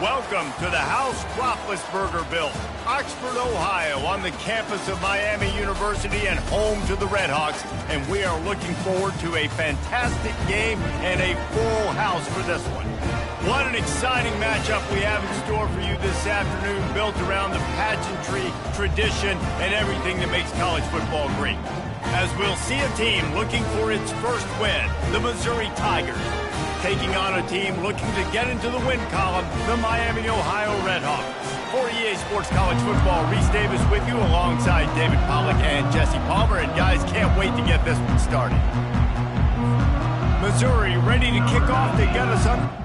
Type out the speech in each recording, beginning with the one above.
Welcome to the house Roethlisberger built, Oxford, Ohio, on the campus of Miami University and home to the Redhawks. And we are looking forward to a fantastic game and a full house for this one. What an exciting matchup we have in store for you this afternoon, built around the pageantry, tradition, and everything that makes college football great. As we'll see a team looking for its first win, the Missouri Tigers, taking on a team looking to get into the win column, the Miami, Ohio Redhawks. For EA Sports College Football, Reese Davis with you alongside David Pollack and Jesse Palmer. And guys, can't wait to get this one started. Missouri ready to kick off. They got us on.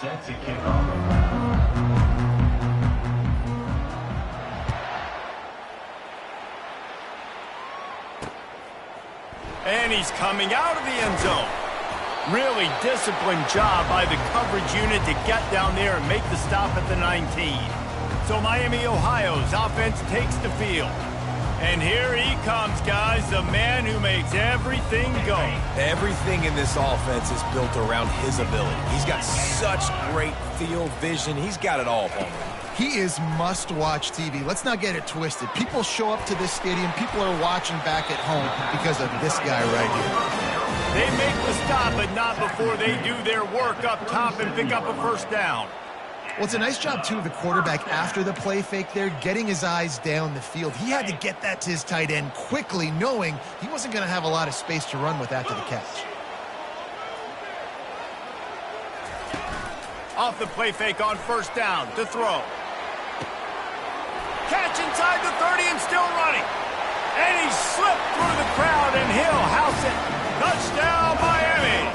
Set to kick off. And he's coming out of the end zone. Really disciplined job by the coverage unit to get down there and make the stop at the 19. So Miami, Ohio's offense takes the field. And here he comes, guys, the man who makes everything go. Everything in this offense is built around his ability. He's got such great field vision. He's got it all, Palmer. He is must-watch TV. Let's not get it twisted. People show up to this stadium. People are watching back at home because of this guy right here. They make the stop, but not before they do their work up top and pick up a first down. Well, it's a nice job, too, of the quarterback after the play fake there, getting his eyes down the field. He had to get that to his tight end quickly, knowing he wasn't going to have a lot of space to run with after the catch. Off the play fake on first down to throw. Catch inside the 30 and still running. And he slipped through the crowd, and he'll house it. Touchdown, Miami.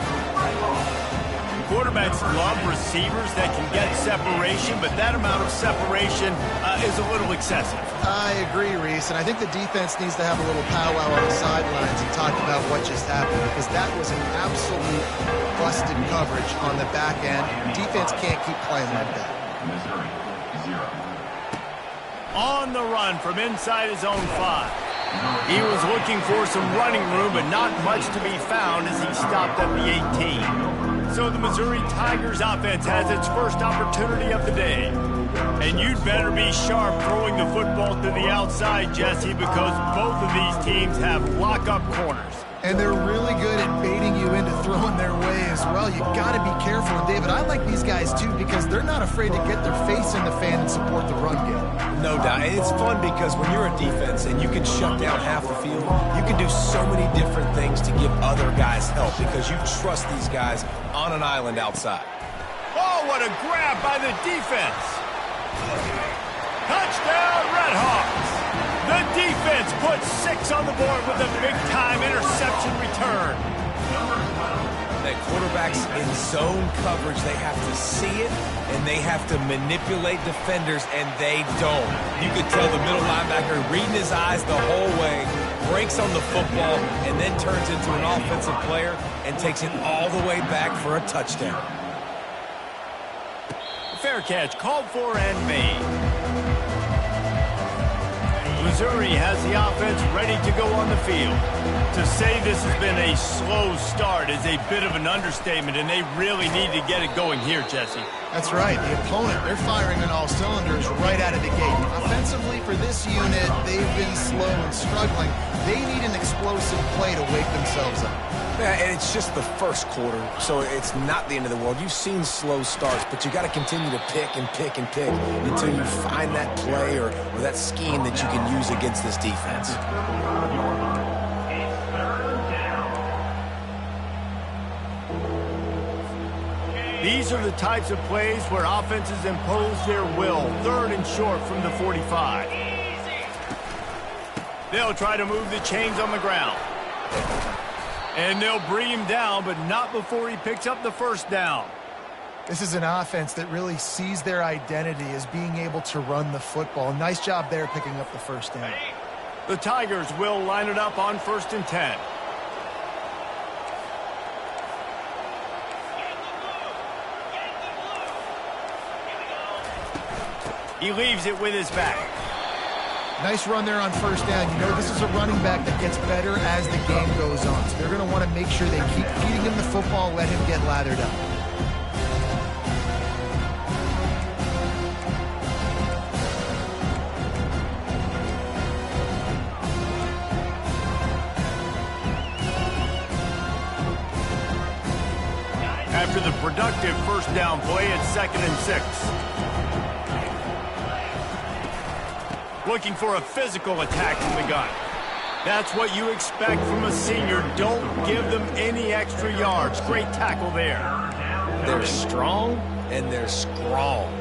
Quarterbacks love receivers that can get separation, but that amount of separation is a little excessive. I agree, Reese, and I think the defense needs to have a little powwow on the sidelines and talk about what just happened, because that was an absolute busted coverage on the back end. Defense can't keep playing like that. On the run from inside his own 5. He was looking for some running room, but not much to be found as he stopped at the 18. So the Missouri Tigers offense has its first opportunity of the day. And you'd better be sharp throwing the football to the outside, Jesse, because both of these teams have lock-up corners. And they're really good at baiting you into throwing their way as well. You've got to be careful. And, David, I like these guys, too, because they're not afraid to get their face in the fan and support the run game. No doubt. It's fun because when you're a defense and you can shut down half the field, you can do so many different things to give other guys help because you trust these guys on an island outside. Oh, what a grab by the defense. Touchdown, Redhawks. The defense puts 6 on the board with a big-time interception return. That quarterbacks in zone coverage, they have to see it, and they have to manipulate defenders, and they don't. You could tell the middle linebacker reading his eyes the whole way, breaks on the football, and then turns into an offensive player and takes it all the way back for a touchdown. Fair catch called for and made. Missouri has the offense ready to go on the field. To say this has been a slow start is a bit of an understatement, and they really need to get it going here, Jesse. That's right. The opponent, they're firing on all cylinders right out of the gate. Offensively, for this unit, they've been slow and struggling. They need an explosive play to wake themselves up. Yeah, and it's just the first quarter, so it's not the end of the world. You've seen slow starts, but you got to continue to pick and pick and pick until you find that play or that scheme that you can use against this defense. These are the types of plays where offenses impose their will. 3rd and short from the 45. They'll try to move the chains on the ground. And they'll bring him down, but not before he picks up the first down. This is an offense that really sees their identity as being able to run the football. Nice job there picking up the first down. The Tigers will line it up on 1st and 10. He leaves it with his back. Nice run there on first down. You know, this is a running back that gets better as the game goes on. So they're going to want to make sure they keep feeding him the football, let him get lathered up. After the productive first down play, it's 2nd and 6. Looking for a physical attack from the gun. That's what you expect from a senior. Don't give them any extra yards. Great tackle there. They're strong and they're strong.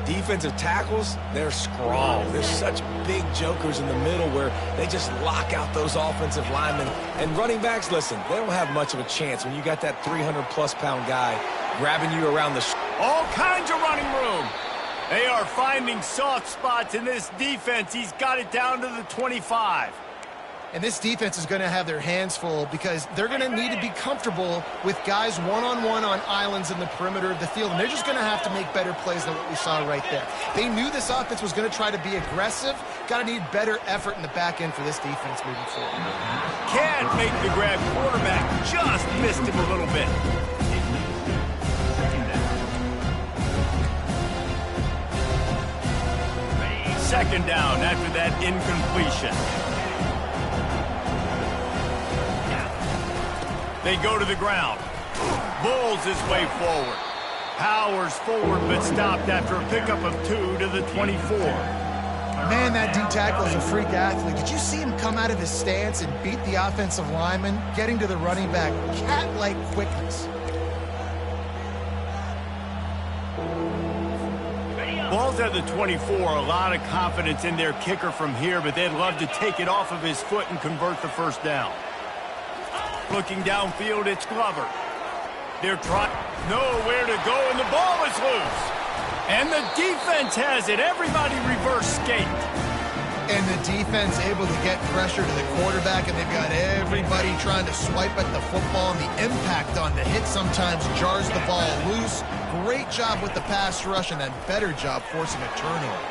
Defensive tackles, they're strong. There's such big jokers in the middle where they just lock out those offensive linemen. And running backs, listen, they don't have much of a chance when you got that 300-plus pound guy grabbing you around the... All kinds of running room. They are finding soft spots in this defense. He's got it down to the 25. And this defense is going to have their hands full because they're going to need to be comfortable with guys one-on-one on islands in the perimeter of the field. And they're just going to have to make better plays than what we saw right there. They knew this offense was going to try to be aggressive. Got to need better effort in the back end for this defense moving forward. Can't make the grab. Quarterback just missed him a little bit. Second down after that incompletion. They go to the ground. Bulls his way forward. Powers forward, but stopped after a pickup of 2 to the 24. Man, that D-tackle is a freak athlete. Did you see him come out of his stance and beat the offensive lineman, getting to the running back? Cat-like quickness. Ball's at the 24. A lot of confidence in their kicker from here, but they'd love to take it off of his foot and convert the first down. Looking downfield, it's Glover. They're trying nowhere to go, and the ball is loose. And the defense has it. Everybody reverse skate. And the defense able to get pressure to the quarterback, and they've got everybody trying to swipe at the football, and the impact on the hit sometimes jars the ball loose. Great job with the pass rush, and then better job forcing a turnover.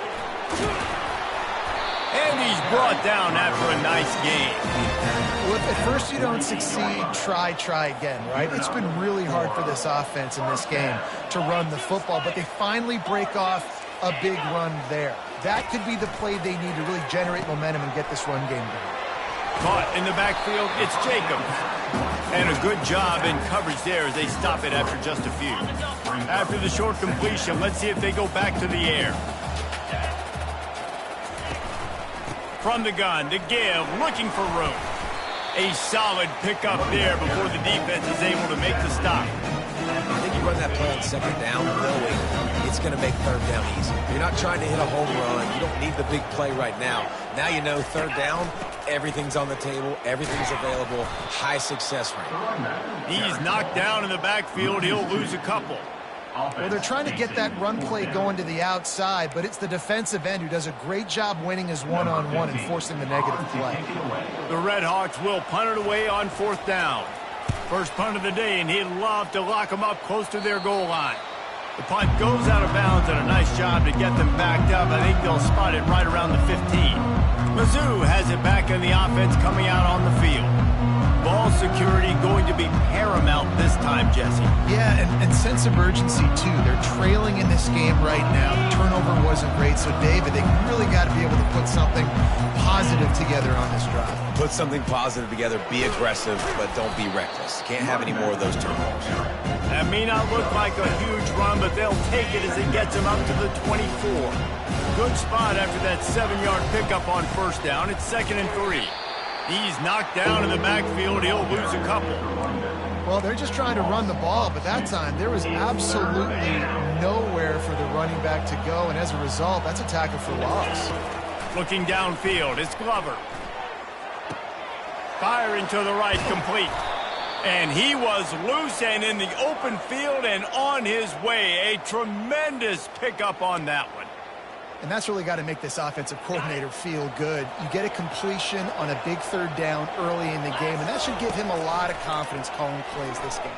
And he's brought down after a nice game. Well, if at first you don't succeed, try again, right? It's been really hard for this offense in this game to run the football, but they finally break off a big run there. That could be the play they need to really generate momentum and get this run game going. Caught in the backfield, it's Jacobs. And a good job in coverage there as they stop it after just a few. After the short completion, let's see if they go back to the air. From the gun, to give, looking for room. A solid pickup there before the defense is able to make the stop. I think you run that play on second down, knowing it's going to make third down easy. You're not trying to hit a home run. You don't need the big play right now. Now you know third down, everything's on the table, everything's available, high success rate. He's knocked down in the backfield. He'll lose a couple. Well, they're trying to get that run play going to the outside, but it's the defensive end who does a great job winning his one-on-one and forcing the negative play. The Red Hawks will punt it away on fourth down. First punt of the day, and he'd love to lock them up close to their goal line. The punt goes out of bounds, and a nice job to get them backed up. I think they'll spot it right around the 15. Mizzou has it back in the offense coming out on the field. Ball security going to be paramount this time, Jesse. Yeah, and sense of urgency, too. They're trailing in this game right now. The turnover wasn't great, so, David, they really got to be able to put something positive together on this drive. Put something positive together, be aggressive, but don't be reckless. Can't have any more of those turnovers. That may not look like a huge run, but they'll take it as it gets them up to the 24. Good spot after that 7-yard pickup on first down. It's 2nd and 3. He's knocked down in the backfield. He'll lose a couple. Well, they're just trying to run the ball, but that time there was absolutely nowhere for the running back to go, and as a result, that's a tackle for loss. Looking downfield, it's Glover. Firing to the right, complete. And he was loose and in the open field and on his way. A tremendous pickup on that one. And that's really got to make this offensive coordinator feel good. You get a completion on a big third down early in the game, and that should give him a lot of confidence calling plays this game.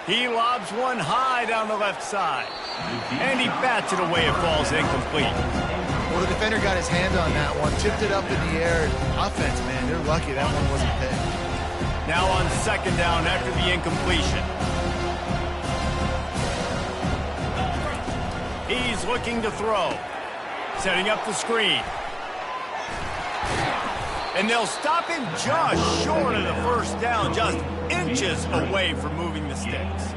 He lobs one high down the left side. And he bats it away. It falls incomplete. Well, the defender got his hand on that one, tipped it up in the air. Offense, man, they're lucky that one wasn't picked. Now on second down after the incompletion. He's looking to throw. Setting up the screen. And they'll stop him just short of the first down, just inches away from moving the sticks.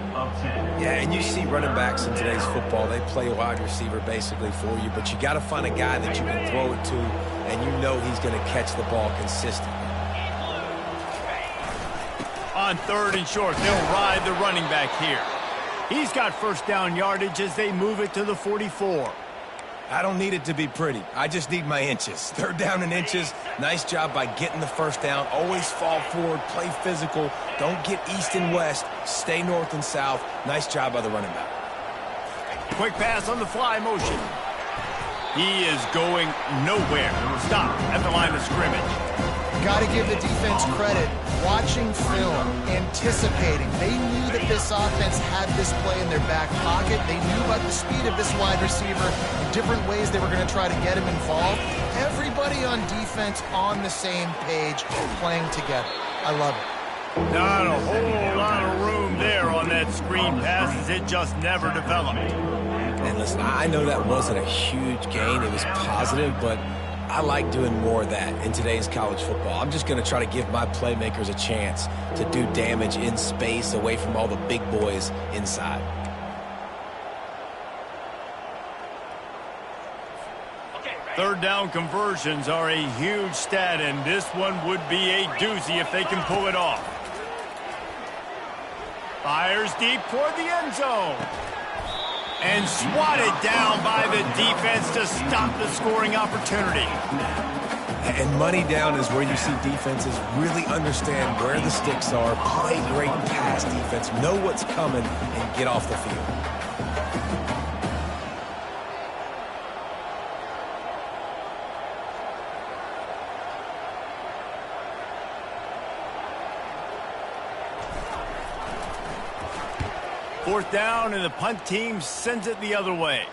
Yeah, and you see running backs in today's football, they play wide receiver basically for you, but you got to find a guy that you can throw it to, and you know he's going to catch the ball consistently. On third and short, they'll ride the running back here. He's got first down yardage as they move it to the 44. I don't need it to be pretty. I just need my inches. Third down in inches. Nice job by getting the first down. Always fall forward, play physical. Don't get east and west. Stay north and south. Nice job by the running back. Quick pass on the fly motion. He is going nowhere. Stop at the line of scrimmage. Got to give the defense credit. Watching film, anticipating. They knew that this offense had this play in their back pocket. They knew about the speed of this wide receiver and different ways they were going to try to get him involved. Everybody on defense on the same page, playing together. I love it. Not a whole lot of room there on that screen pass as it just never developed. And listen, I know that wasn't a huge gain. It was positive, but I like doing more of that in today's college football. I'm just going to try to give my playmakers a chance to do damage in space away from all the big boys inside. Third down conversions are a huge stat, and this one would be a doozy if they can pull it off. Fires deep toward the end zone. And swatted down by the defense to stop the scoring opportunity. And money down is where you see defenses really understand where the sticks are, play great pass defense, know what's coming, and get off the field. Fourth down, and the punt team sends it the other way.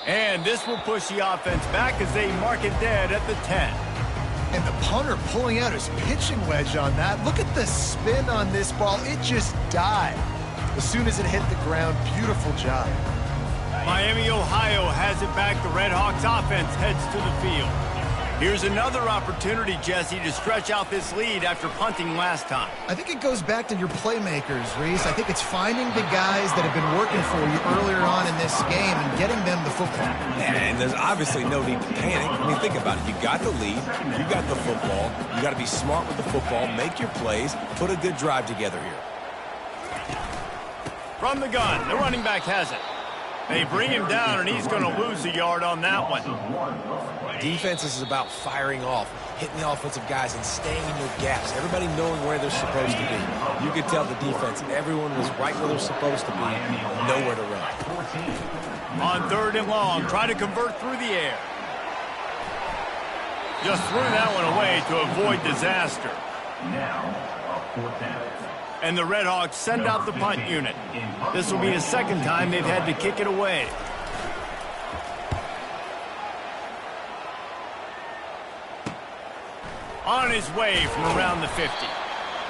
And this will push the offense back as they mark it dead at the 10. And the punter pulling out his pitching wedge on that. Look at the spin on this ball. It just died as soon as it hit the ground. Beautiful job. Miami, Ohio has it back. The Red Hawks offense heads to the field. Here's another opportunity, Jesse, to stretch out this lead after punting last time. I think it goes back to your playmakers, Reese. I think it's finding the guys that have been working for you earlier on in this game and getting them the football. And there's obviously no need to panic. I mean, think about it. You got the lead. You got the football. You got to be smart with the football. Make your plays. Put a good drive together here. From the gun, the running back has it. They bring him down, and he's going to lose a yard on that one. Defense is about firing off, hitting the offensive guys, and staying in your gaps. Everybody knowing where they're supposed to be. You could tell the defense, everyone was right where they're supposed to be, nowhere to run. On third and long, try to convert through the air. Just threw that one away to avoid disaster. And the Red Hawks send out the punt unit. This will be the second time they've had to kick it away. On his way from around the 50.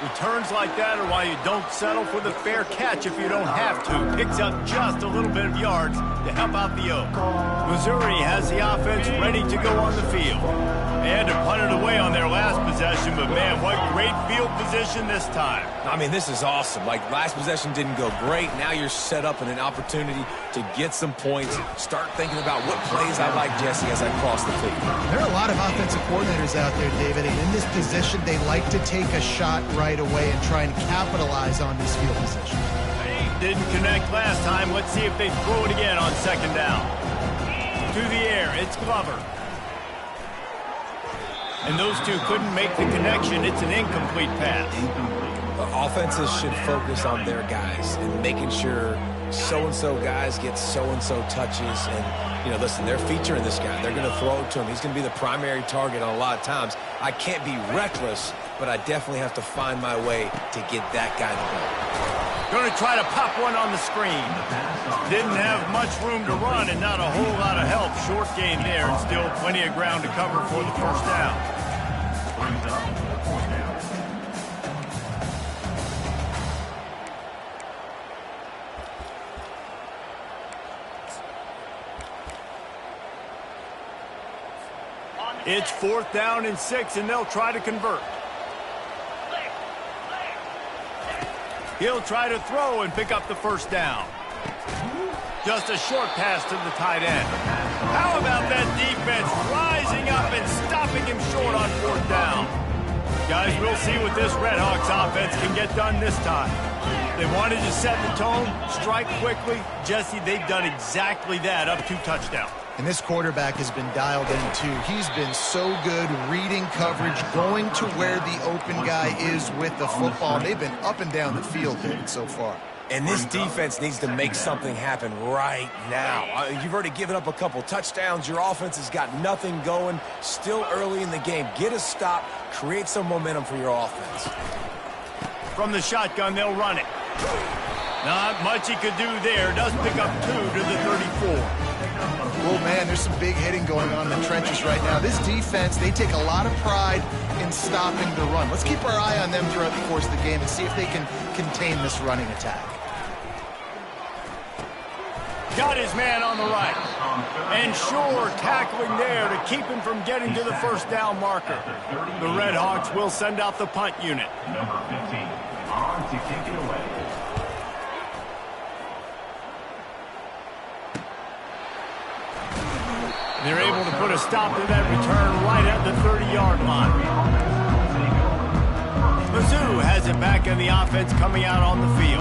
Returns like that are why you don't settle for the fair catch if you don't have to. Picks up just a little bit of yards to help out the Oak. Missouri has the offense ready to go on the field. They had to punt it away on their last possession, but man, what great field position this time. I mean, this is awesome. Like, last possession didn't go great. Now you're set up in an opportunity to get some points. Start thinking about what plays I like, Jesse, as I cross the field. There are a lot of offensive coordinators out there, David, and in this position, they like to take a shot right away and try and capitalize on this field position. Didn't connect last time. Let's see if they throw it again on second down. To the air, it's Glover. And those two couldn't make the connection. It's an incomplete pass. Offenses should focus on their guys and making sure so-and-so guys get so-and-so touches. And, you know, listen, they're featuring this guy. They're going to throw it to him. He's going to be the primary target on a lot of times. I can't be reckless, but I definitely have to find my way to get that guy the ball. Going to try to pop one on the screen. Didn't have much room to run and not a whole lot of help. Short gain there and still plenty of ground to cover for the first down. It's fourth down and 6, and they'll try to convert. He'll try to throw and pick up the first down. Just a short pass to the tight end. How about that defense rising up and stopping him short on fourth down? Guys, we'll see what this Red Hawks offense can get done this time. They wanted to set the tone, strike quickly. Jesse, they've done exactly that, up 2 touchdowns. And this quarterback has been dialed in, too. He's been so good reading coverage, going to where the open guy is with the football. They've been up and down the field so far. And this defense needs to make something happen right now. You've already given up a couple touchdowns. Your offense has got nothing going. Still early in the game. Get a stop. Create some momentum for your offense. From the shotgun, they'll run it. Not much he could do there. Does pick up 2 to the 34. Oh, man, there's some big hitting going on in the trenches right now. This defense, they take a lot of pride in stopping the run. Let's keep our eye on them throughout the course of the game and see if they can contain this running attack. Got his man on the right. And sure, tackling there to keep him from getting to the first down marker. The Red Hawks will send out the punt unit. Number 15, on to kick it away. They're able to put a stop to that return right at the 30-yard line. Mizzou has it back in the offense coming out on the field.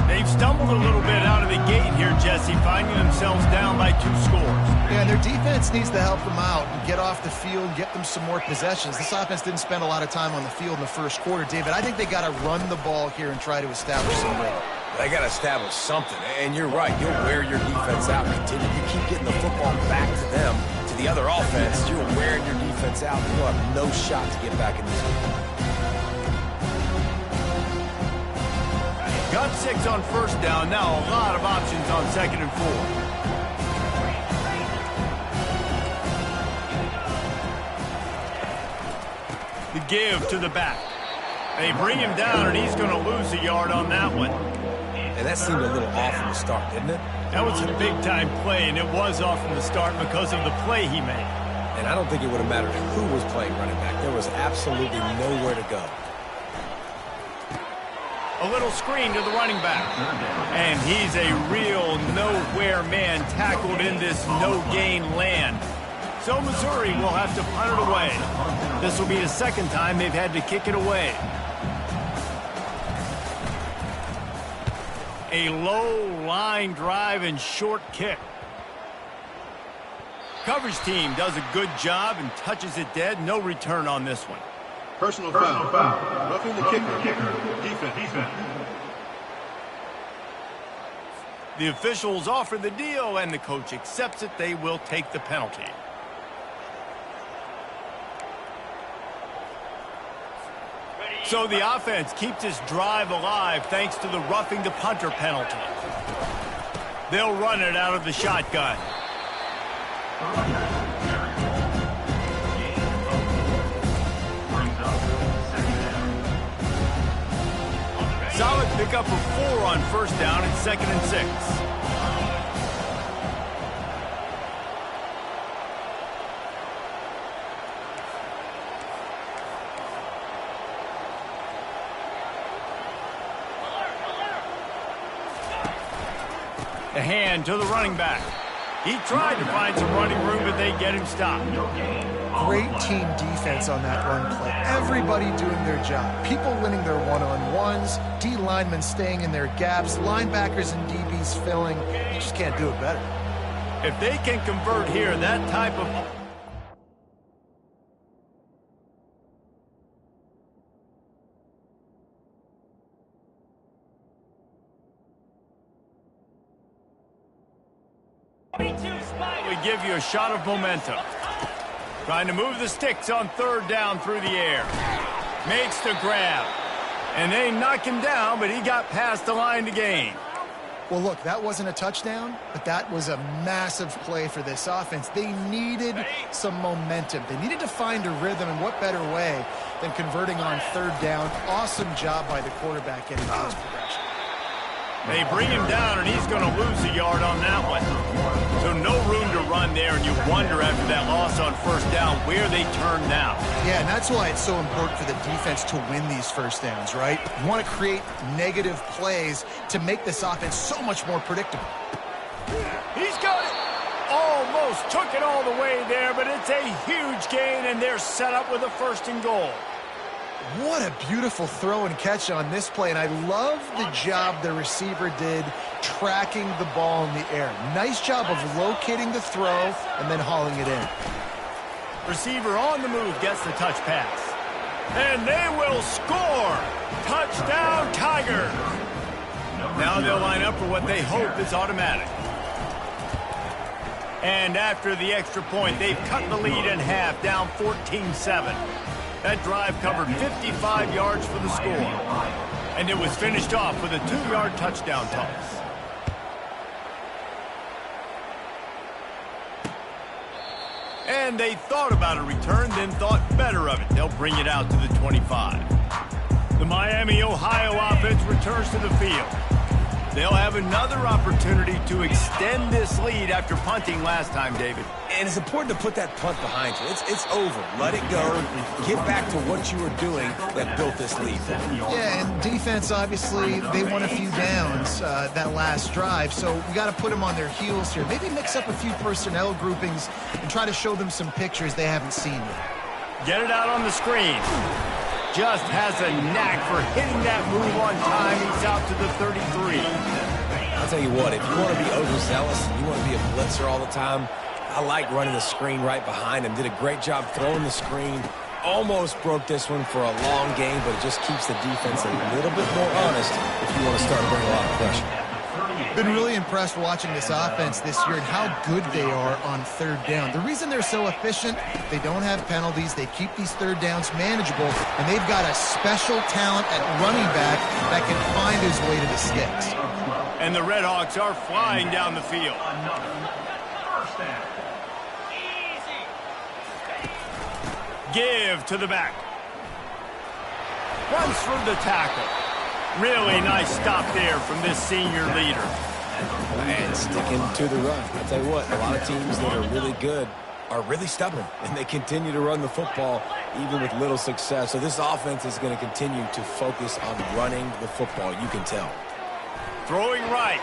They've stumbled a little bit out of the gate here, Jesse, finding themselves down by 2 scores. Yeah, and their defense needs to help them out and get off the field, get them some more possessions. This offense didn't spend a lot of time on the field in the first quarter, David. I think they got to run the ball here and try to establish some rhythm. They got to establish something, and you're right. You'll wear your defense out. Continue. You keep getting the football back to them, to the other offense. You're wearing your defense out. You'll have no shot to get back in this game. Got 6 on first down. Now a lot of options on 2nd and 4. The give to the back. They bring him down, and he's going to lose a yard on that one. And that seemed a little off from the start, didn't it? That was a big-time play, and it was off from the start because of the play he made. And I don't think it would have mattered who was playing running back. There was absolutely nowhere to go. A little screen to the running back. And he's a real nowhere man tackled in this no-gain land. So Missouri will have to punt it away. This will be the 2nd time they've had to kick it away. A low line drive and short kick. Coverage team does a good job and touches it dead. No return on this one. Personal foul. Roughing the kicker. Defense. The officials offer the deal, and the coach accepts it. They will take the penalty. So the offense keeps this drive alive thanks to the roughing the punter penalty. They'll run it out of the shotgun. Solid pickup of 4 on first down and 2nd and 6. The hand to the running back. He tried to find some running room, but they get him stopped. Great team defense on that run play. Everybody doing their job. People winning their one-on-ones, D linemen staying in their gaps, linebackers and DBs filling. You just can't do it better. If they can convert here, that type of... we give you a shot of momentum. Trying to move the sticks on 3rd down through the air. Makes the grab. And they knock him down, but he got past the line to gain. Well, look, that wasn't a touchdown, but that was a massive play for this offense. They needed some momentum. They needed to find a rhythm, and what better way than converting on 3rd down. Awesome job by the quarterback getting his progression. They bring him down, and he's going to lose a yard on that one. So no room to run there, and you wonder after that loss on first down where they turn now. Yeah, and that's why it's so important for the defense to win these first downs, right? You want to create negative plays to make this offense so much more predictable. He's got it. Almost took it all the way there, but it's a huge gain, and they're set up with a 1st and goal. What a beautiful throw and catch on this play, and I love the job the receiver did tracking the ball in the air. Nice job of locating the throw and then hauling it in. Receiver on the move gets the touch pass. And they will score! Touchdown, Tigers! Now they'll line up for what they hope is automatic. And after the extra point, they've cut the lead in half, down 14-7. That drive covered 55 yards for the score. And it was finished off with a 2-yard touchdown toss. And they thought about a return, then thought better of it. They'll bring it out to the 25. The Miami, Ohio offense returns to the field. They'll have another opportunity to extend this lead after punting last time, David. And it's important to put that punt behind you. It's over. Let it go. Get back to what you were doing that built this lead. Yeah, and defense, obviously, they won a few downs that last drive, so we got to put them on their heels here. Maybe mix up a few personnel groupings and try to show them some pictures they haven't seen yet. Get it out on the screen. just has a knack for hitting that move on time. He's out to the 33. I'll tell you what, if you want to be overzealous, you want to be a blitzer all the time, I like running the screen right behind him. Did a great job throwing the screen. Almost broke this one for a long game, but it just keeps the defense a little bit more honest if you want to start bringing a lot of pressure. Been really impressed watching this offense this year and how good they are on third down. The reason they're so efficient, they don't have penalties, they keep these third downs manageable, and they've got a special talent at running back that can find his way to the sticks. And the Redhawks are flying down the field. Give to the back. Runs through the tackle. Really nice stop there from this senior leader. And sticking to the run. I'll tell you what, a lot of teams that are really good are really stubborn, and they continue to run the football even with little success. So this offense is going to continue to focus on running the football, you can tell. Throwing right.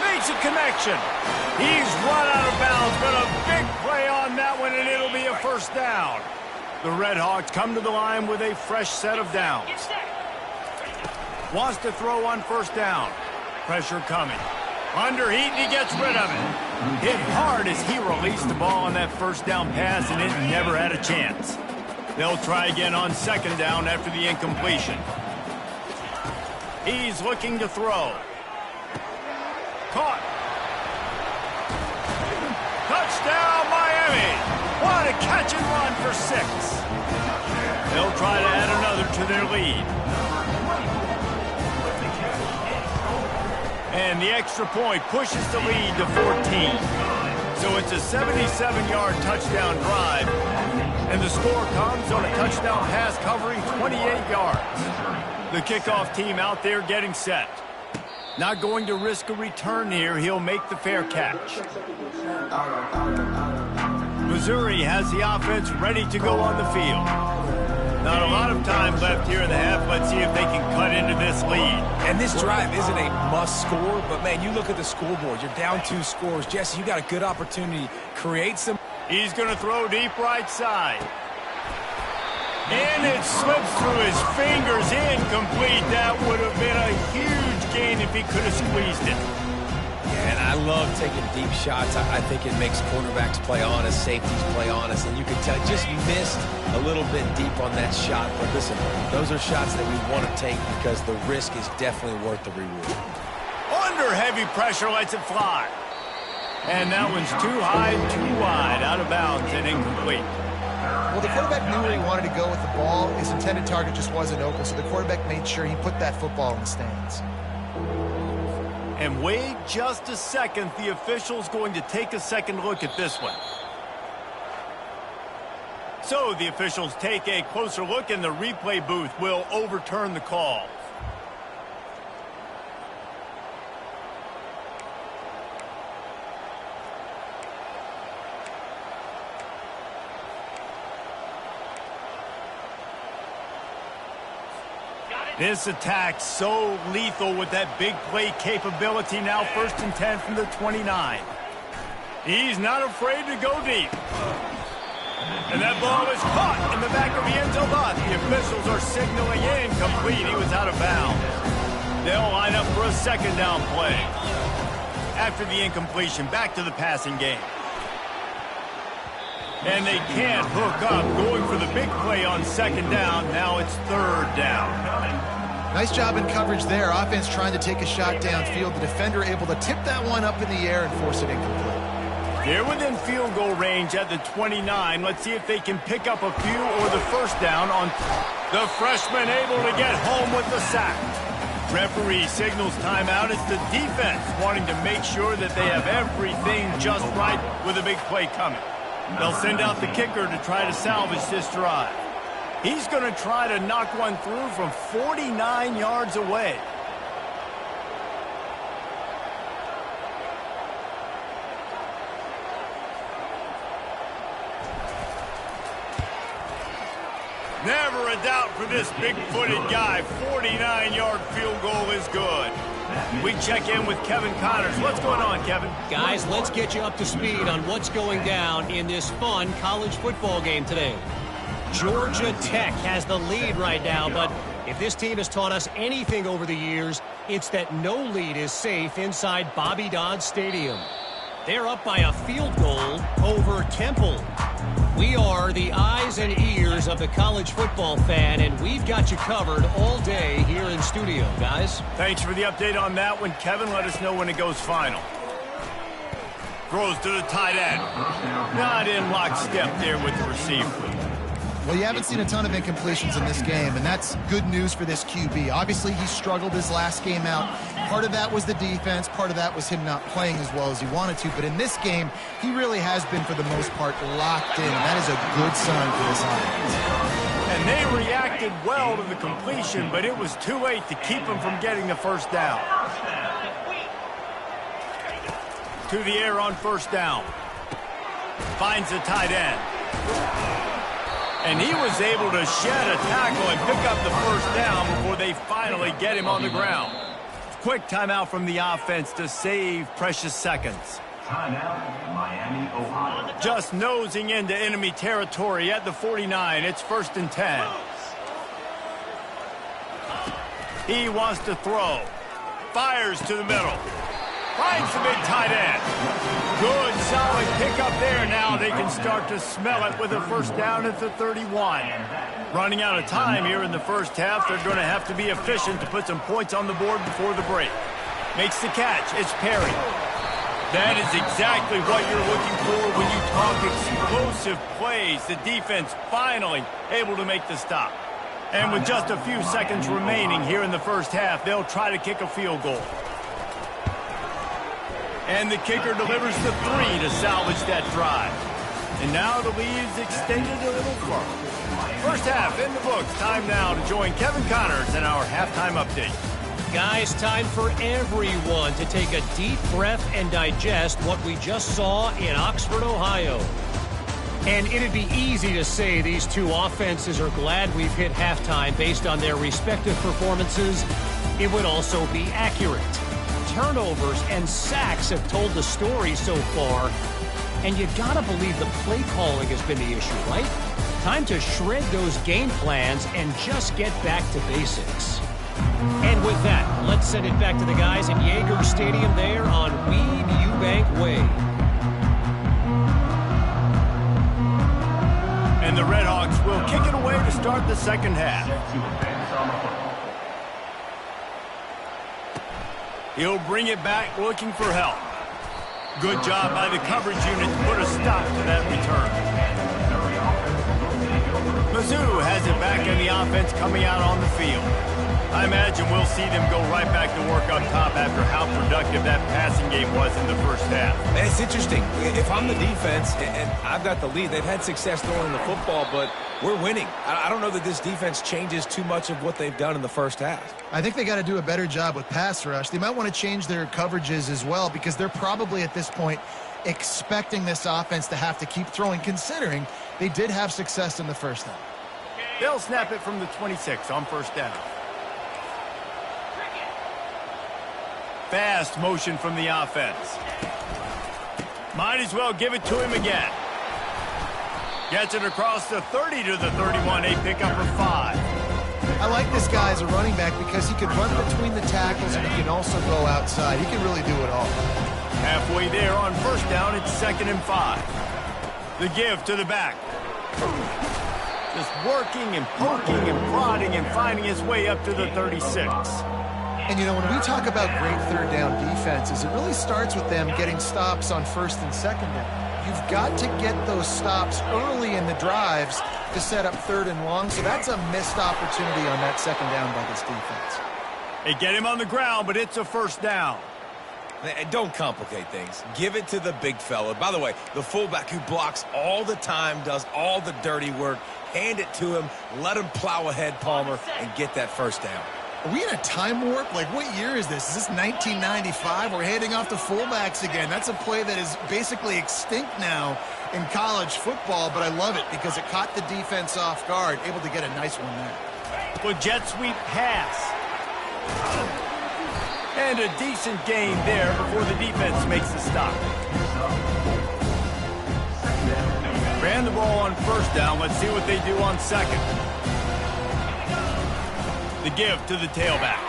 Makes a connection. He's run out of bounds, but a big play on that one, and it'll be a first down. The Redhawks come to the line with a fresh set of downs. Wants to throw on first down. Pressure coming. Under heat, and he gets rid of it. Hit hard as he released the ball on that first down pass, and it never had a chance. They'll try again on second down after the incompletion. He's looking to throw. Caught. Touchdown, Miami. What a catch and run for 6. They'll try to add another to their lead. And the extra point pushes the lead to 14. So it's a 77-yard touchdown drive. And the score comes on a touchdown pass covering 28 yards. The kickoff team out there getting set. Not going to risk a return here. He'll make the fair catch. Missouri has the offense ready to go on the field. Not a lot of time left here in the half. Let's see if they can cut into this lead. And this drive isn't a must score, but man, you look at the scoreboard. You're down 2 scores. Jesse, you got a good opportunity. Create some. He's going to throw deep right side. And it slips through his fingers, incomplete. That would have been a huge gain if he could have squeezed it. And I love taking deep shots. I think it makes quarterbacks play honest, safeties play honest, and you can tell just missed a little bit deep on that shot. But listen, those are shots that we want to take because the risk is definitely worth the reward. Under heavy pressure, lets it fly. And that one's too high, too wide, out of bounds and incomplete. Well, the quarterback knew where he wanted to go with the ball. His intended target just wasn't open, so the quarterback made sure he put that football in the stands. And wait just a second. The official's going to take a second look at this one. So the officials take a closer look, and the replay booth will overturn the call. This attack so lethal with that big play capability. Now 1st and 10 from the 29. He's not afraid to go deep. And that ball is caught in the back of the end zone. The officials are signaling incomplete. He was out of bounds. They'll line up for a second down play. After the incompletion, back to the passing game. And they can't hook up, going for the big play on second down. Now it's 3rd down. Nice job in coverage there. Offense trying to take a shot downfield. The defender able to tip that one up in the air and force it incomplete. They're within field goal range at the 29. Let's see if they can pick up a few or the first down on the freshman, able to get home with the sack. Referee signals timeout. It's the defense wanting to make sure that they have everything just right with a big play coming. They'll send out the kicker to try to salvage this drive. He's going to try to knock one through from 49 yards away. Never a doubt for this big-footed guy. 49-yard field goal is good. We check in with Kevin Connors. What's going on, Kevin? Guys, let's get you up to speed on what's going down in this fun college football game today. Georgia Tech has the lead right now, but if this team has taught us anything over the years, it's that no lead is safe inside Bobby Dodd Stadium. They're up by a field goal over Temple. We are the eyes and ears of the college football fan, and we've got you covered all day here in studio, guys. Thanks for the update on that one, Kevin. Let us know when it goes final. Throws to the tight end. Not in lockstep there with the receiver. Well, you haven't seen a ton of incompletions in this game, and that's good news for this QB. Obviously, he struggled his last game out. Part of that was the defense. Part of that was him not playing as well as he wanted to. But in this game, he really has been, for the most part, locked in, and that is a good sign for this offense. And they reacted well to the completion, but it was too late to keep him from getting the first down. To the air on first down. Finds the tight end. And he was able to shed a tackle and pick up the first down before they finally get him on the ground. Quick timeout from the offense to save precious seconds. Timeout, Miami, Ohio. Just nosing into enemy territory at the 49. It's 1st and 10. He wants to throw. Fires to the middle. Finds the big tight end. Good, solid pickup there. Now they can start to smell it with a first down at the 31. Running out of time here in the first half. They're going to have to be efficient to put some points on the board before the break. Makes the catch. It's Perry. That is exactly what you're looking for when you talk explosive plays. The defense finally able to make the stop. And with just a few seconds remaining here in the first half, they'll try to kick a field goal. And the kicker delivers the 3 to salvage that drive. And now the lead's extended a little further. First half in the books. Time now to join Kevin Connors in our halftime update. Guys, time for everyone to take a deep breath and digest what we just saw in Oxford, Ohio. And it'd be easy to say these two offenses are glad we've hit halftime based on their respective performances. It would also be accurate. Turnovers and sacks have told the story so far, and you gotta believe the play calling has been the issue, right? Time to shred those game plans and just get back to basics. And with that, let's send it back to the guys at Yager Stadium there on Weed Eubank Way. And the Redhawks will kick it away to start the second half. He'll bring it back looking for help. Good job by the coverage unit to put a stop to that return. Mizzou has it back in the offense coming out on the field. I imagine we'll see them go right back to work up top after how productive that passing game was in the first half. And it's interesting. If I'm the defense and I've got the lead, they've had success throwing the football, but we're winning. I don't know that this defense changes too much of what they've done in the first half. I think they got to do a better job with pass rush. They might want to change their coverages as well, because they're probably at this point expecting this offense to have to keep throwing, considering they did have success in the first half. They'll snap it from the 26 on first down. Fast motion from the offense. Might as well give it to him again. Gets it across the 30 to the 31, a pickup of 5. I like this guy as a running back because he can run between the tackles and he can also go outside. He can really do it all. Halfway there on first down, it's 2nd and 5. The give to the back. Just working and poking and prodding and finding his way up to the 36. And, you know, when we talk about great third down defenses, it really starts with them getting stops on first and second down. You've got to get those stops early in the drives to set up 3rd and long, so that's a missed opportunity on that second down by this defense. They get him on the ground, but it's a first down. Don't complicate things. Give it to the big fella. By the way, the fullback who blocks all the time, does all the dirty work. Hand it to him, let him plow ahead, Palmer, and get that first down. Are we in a time warp? Like, what year is this? Is this 1995? We're handing off to fullbacks again. That's a play that is basically extinct now in college football, but I love it because it caught the defense off guard, able to get a nice one there. With jet sweep pass. And a decent gain there before the defense makes the stop. Ran and the ball on first down. Let's see what they do on second. The give to the tailback.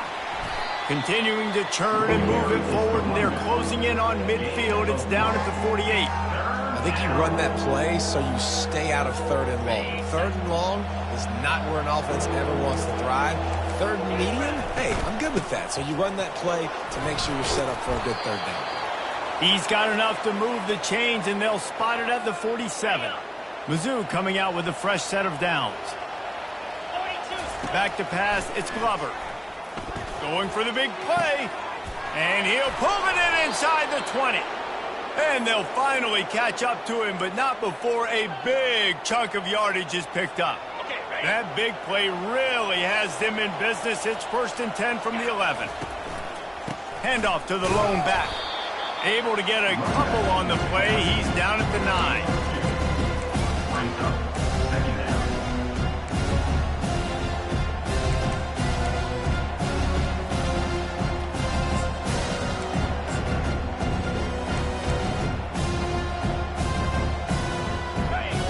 Continuing to churn and move it forward, and they're closing in on midfield. It's down at the 48. I think you run that play so you stay out of 3rd and long. 3rd and long is not where an offense ever wants to thrive. 3rd and medium, hey, I'm good with that. So you run that play to make sure you're set up for a good 3rd down. He's got enough to move the chains, and they'll spot it at the 47. Mizzou coming out with a fresh set of downs. Back to pass, it's Glover. Going for the big play, and he'll pull it in inside the 20. And they'll finally catch up to him, but not before a big chunk of yardage is picked up. That big play really has them in business. It's 1st and 10 from the 11. Handoff to the lone back. Able to get a couple on the play. He's down at the 9. Brings up 2nd down.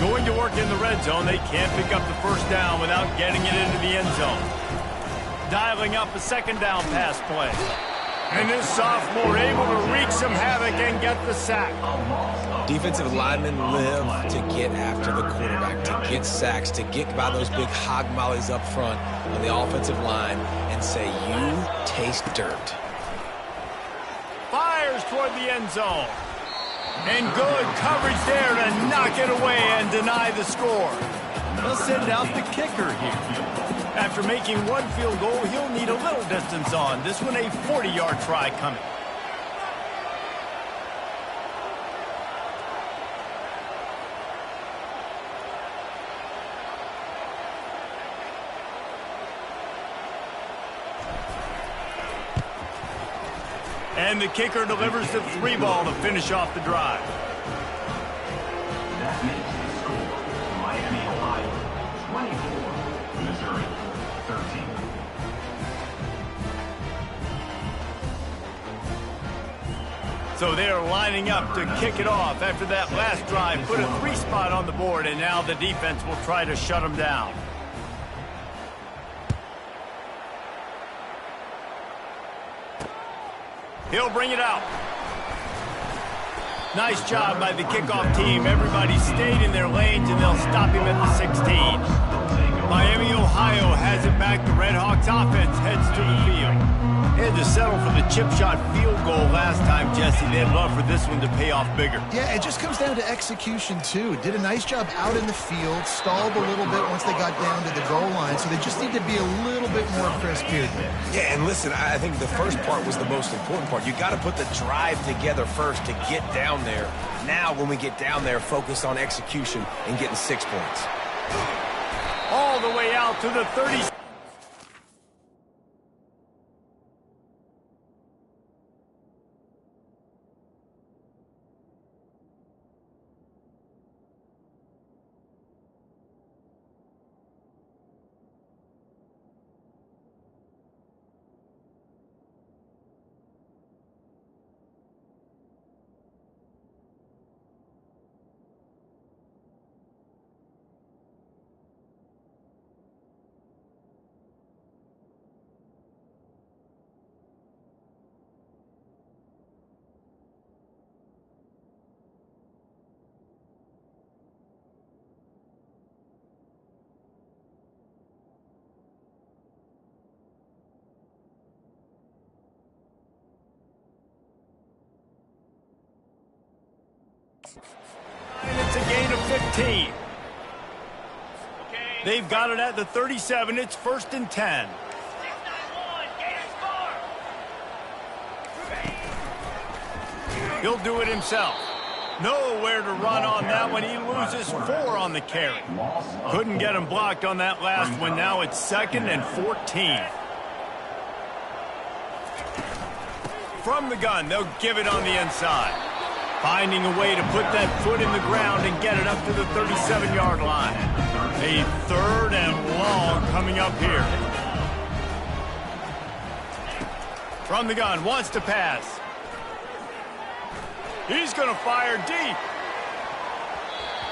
Going to work in the red zone. They can't pick up the first down without getting it into the end zone. Dialing up a 2nd down pass play. And this sophomore able to wreak some havoc and get the sack. Defensive linemen live to get after the quarterback, to get sacks, to get by those big hog mollies up front on the offensive line and say, you taste dirt. Fires toward the end zone. And good coverage there to knock it away and deny the score. They'll send out the kicker here. After making one field goal, he'll need a little distance on. This one a 40-yard try coming. And the kicker delivers the 3 ball to finish off the drive. That makes the score Miami, Ohio 24, Missouri 13. So they're lining up to kick it off after that last drive. Put a 3 spot on the board, and now the defense will try to shut them down. He'll bring it out. Nice job by the kickoff team. Everybody stayed in their lanes, and they'll stop him at the 16. Miami, Ohio has it back. The Red Hawks offense heads to the field. They had to settle for the chip shot field goal last time, Jesse. They'd love for this one to pay off bigger. Yeah, it just comes down to execution, too. Did a nice job out in the field, stalled a little bit once they got down to the goal line, so they just need to be a little bit more crisp here. Yeah, and listen, I think the first part was the most important part. You got to put the drive together first to get down there. Now, when we get down there, focus on execution and getting 6 points. All the way out to the 30. And it's a gain of 15. They've got it at the 37. It's 1st and 10. He'll do it himself. Nowhere to run on that one. He loses 4 on the carry. Couldn't get him blocked on that last one. Now it's 2nd and 14. From the gun, they'll give it on the inside. Finding a way to put that foot in the ground and get it up to the 37-yard line. A 3rd and long coming up here. From the gun, wants to pass. He's going to fire deep.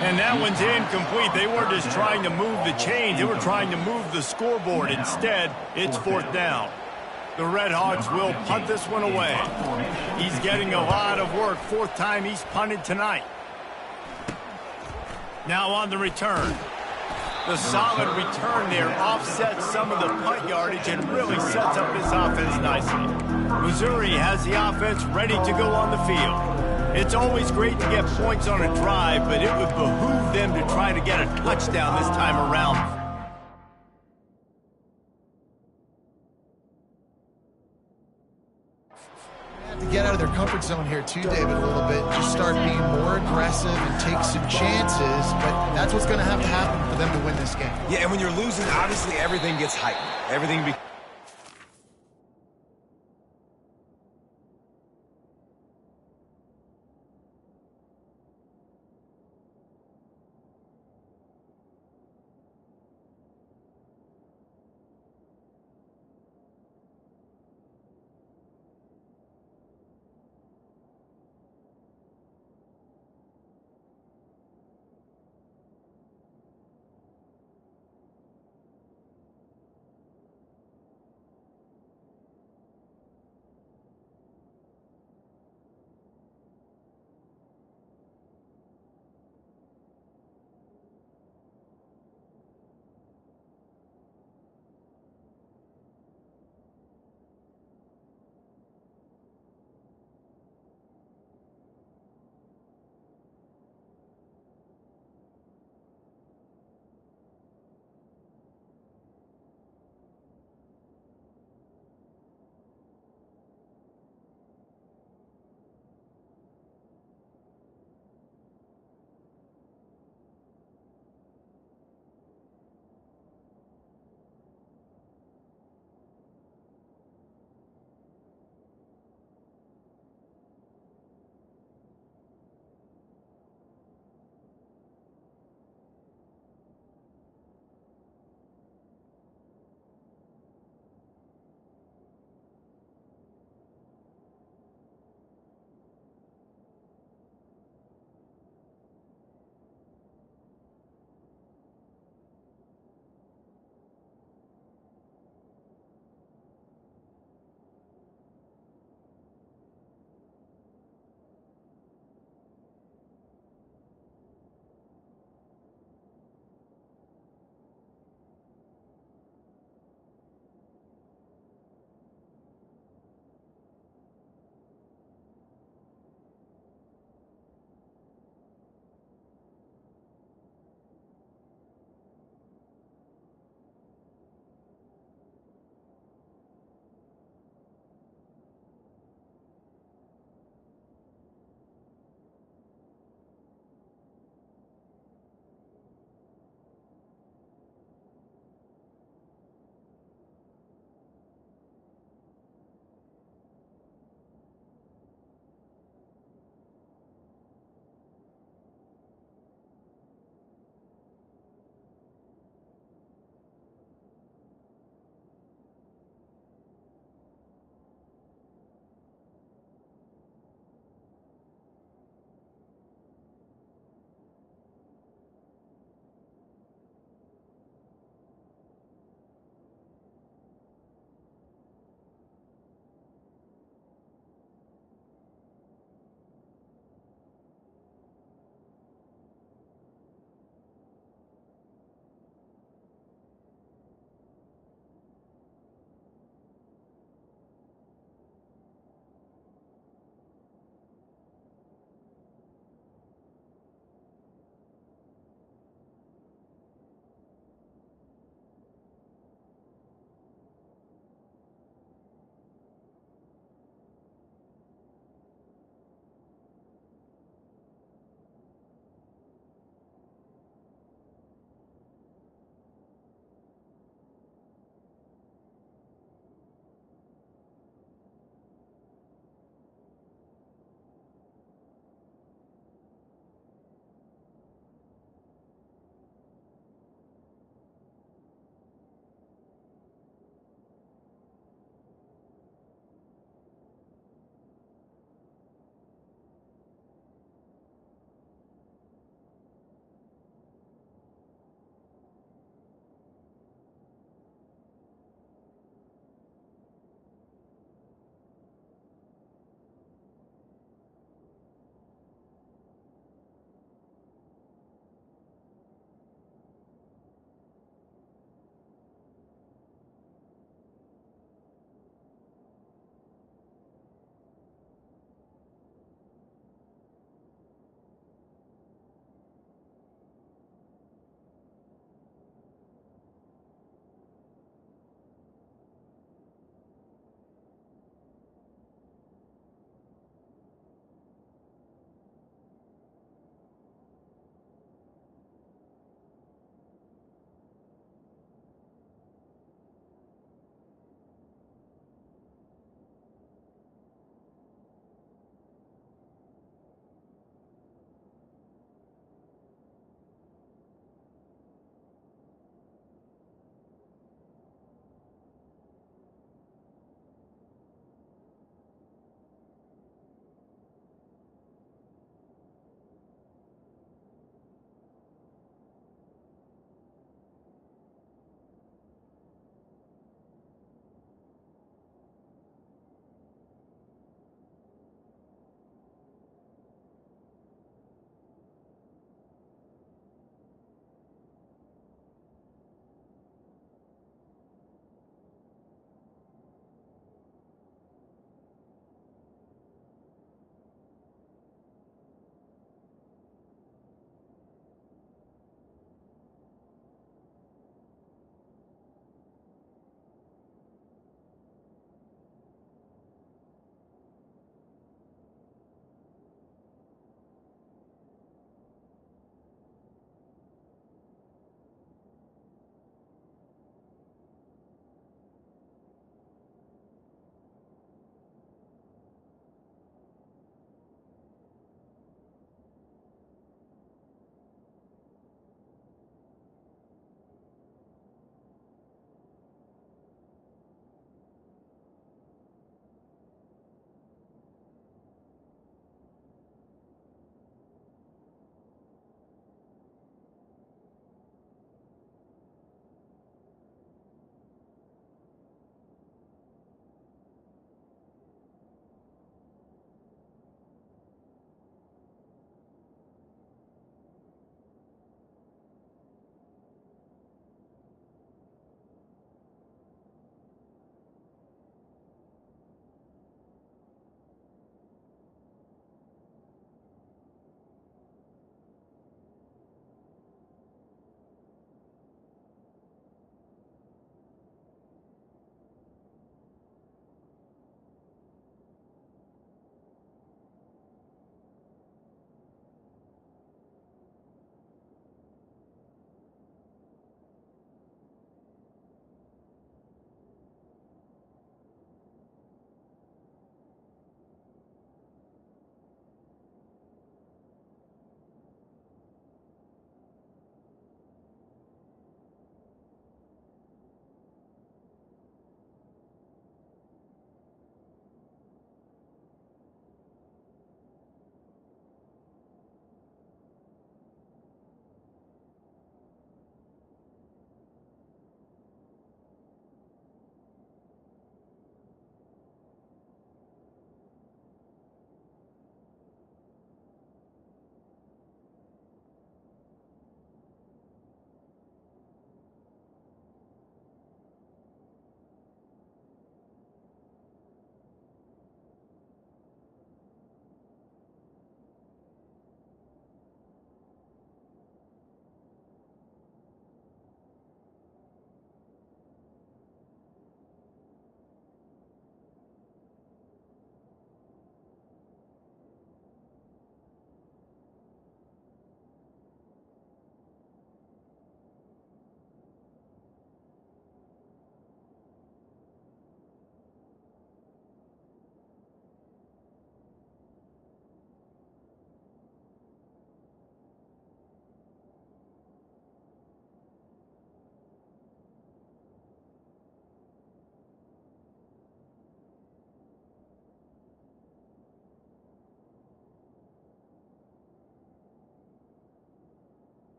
And that one's incomplete. They weren't just trying to move the chains. They were trying to move the scoreboard. Instead, it's fourth down. The Red Hawks will punt this one away. He's getting a lot of work. Fourth time he's punted tonight. Now on the return. The solid return there offsets some of the punt yardage and really sets up this offense nicely. Missouri has the offense ready to go on the field. It's always great to get points on a drive, but it would behoove them to try to get a touchdown this time around. To get out of their comfort zone here too, David, a little bit. Just start being more aggressive and take some chances, but that's what's going to have to happen for them to win this game. Yeah, and when you're losing, obviously everything gets heightened. Everything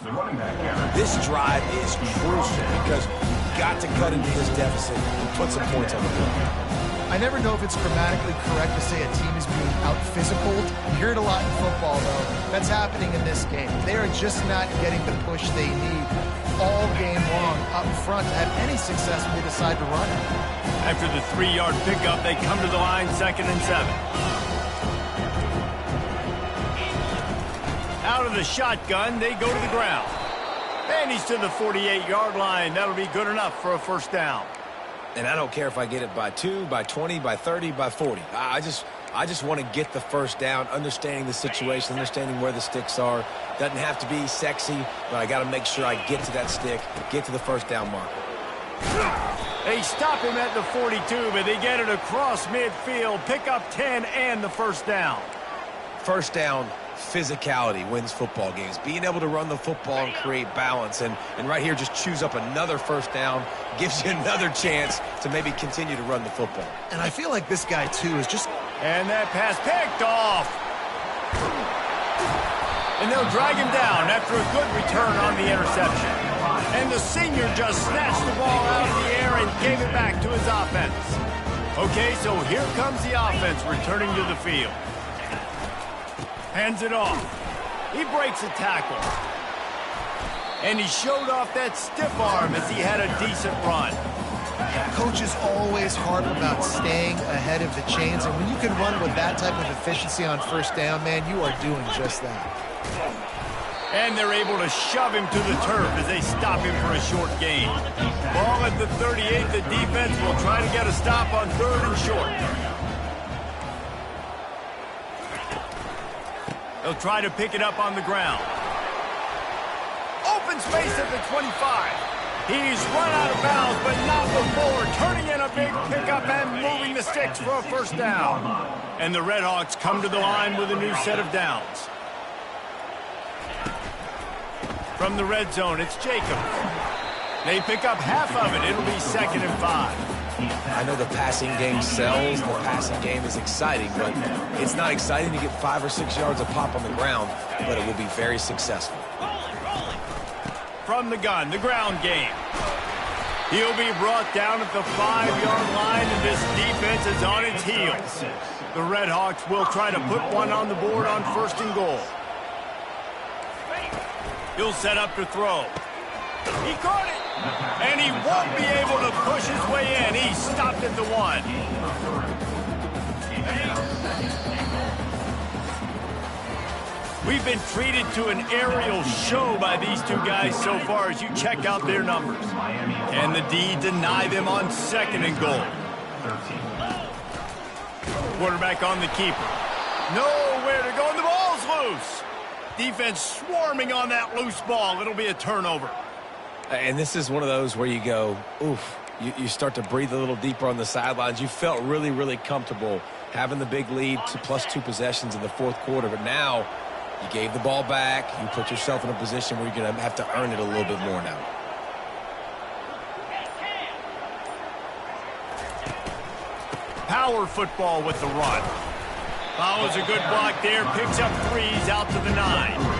The running back carry. This drive is crucial because you've got to cut into this deficit and put some points on the board. I never know if it's grammatically correct to say a team is being out-physicaled. You hear it a lot in football, though. That's happening in this game. They are just not getting the push they need all game long up front to have any success when they decide to run it. After the 3-yard pickup, they come to the line 2nd and 7. Out of the shotgun, they go to the ground. And he's to the 48-yard line. That'll be good enough for a first down. And I don't care if I get it by 2, by 20, by 30, by 40. I just want to get the first down, understanding the situation, understanding where the sticks are. Doesn't have to be sexy, but I got to make sure I get to that stick, get to the first down marker. They stop him at the 42, but they get it across midfield, pick up 10 and the first down. First down, physicality wins football games. Being able to run the football and create balance. And right here, just choose up another first down, gives you another chance to maybe continue to run the football. And I feel like this guy, too, is just... And that pass picked off. And they'll drag him down after a good return on the interception. And the senior just snatched the ball out of the air and gave it back to his offense. Okay, so here comes the offense returning to the field. Hands it off. He breaks a tackle. And he showed off that stiff arm as he had a decent run. Coaches always harp about staying ahead of the chains, and when you can run with that type of efficiency on first down, man, you are doing just that. And they're able to shove him to the turf as they stop him for a short gain. Ball at the 38, the defense will try to get a stop on 3rd and short. They'll try to pick it up on the ground. Open space at the 25. He's run out of bounds, but not before. Turning in a big pickup and moving the sticks for a first down. And the Redhawks come to the line with a new set of downs. From the red zone, it's Jacobs. They pick up half of it. It'll be 2nd and 5. I know the passing game sells, the passing game is exciting, but it's not exciting to get 5 or 6 yards of pop on the ground, but it will be very successful. From the gun, the ground game. He'll be brought down at the 5-yard line, and this defense is on its heels. The Redhawks will try to put one on the board on 1st and goal. He'll set up to throw. He caught it, and he won't be able to push his way in. He stopped at the 1. We've been treated to an aerial show by these two guys so far as you check out their numbers. And the D deny them on 2nd and goal. Quarterback on the keeper. Nowhere to go, and the ball's loose. Defense swarming on that loose ball. It'll be a turnover. And this is one of those where you go, oof, you start to breathe a little deeper on the sidelines. You felt really, really comfortable having the big lead to +2 possessions in the 4th quarter. But now you gave the ball back. You put yourself in a position where you're going to have to earn it a little bit more now. Power football with the run. Follows a good block there. Picks up 3s out to the 9.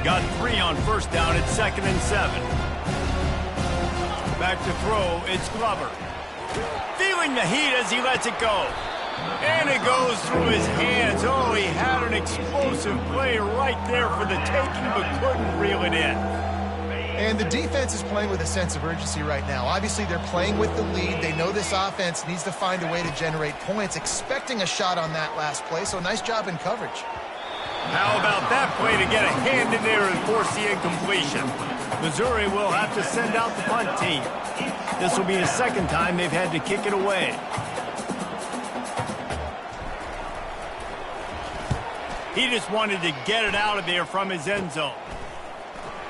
Got 3 on first down at 2nd and 7. Back to throw. It's Glover. Feeling the heat as he lets it go. And it goes through his hands. Oh, he had an explosive play right there for the taking, but couldn't reel it in. And the defense is playing with a sense of urgency right now. Obviously, they're playing with the lead. They know this offense needs to find a way to generate points, expecting a shot on that last play, so nice job in coverage. How about that play to get a hand in there and force the incompletion? Missouri will have to send out the punt team. This will be the 2nd time they've had to kick it away. He just wanted to get it out of there from his end zone.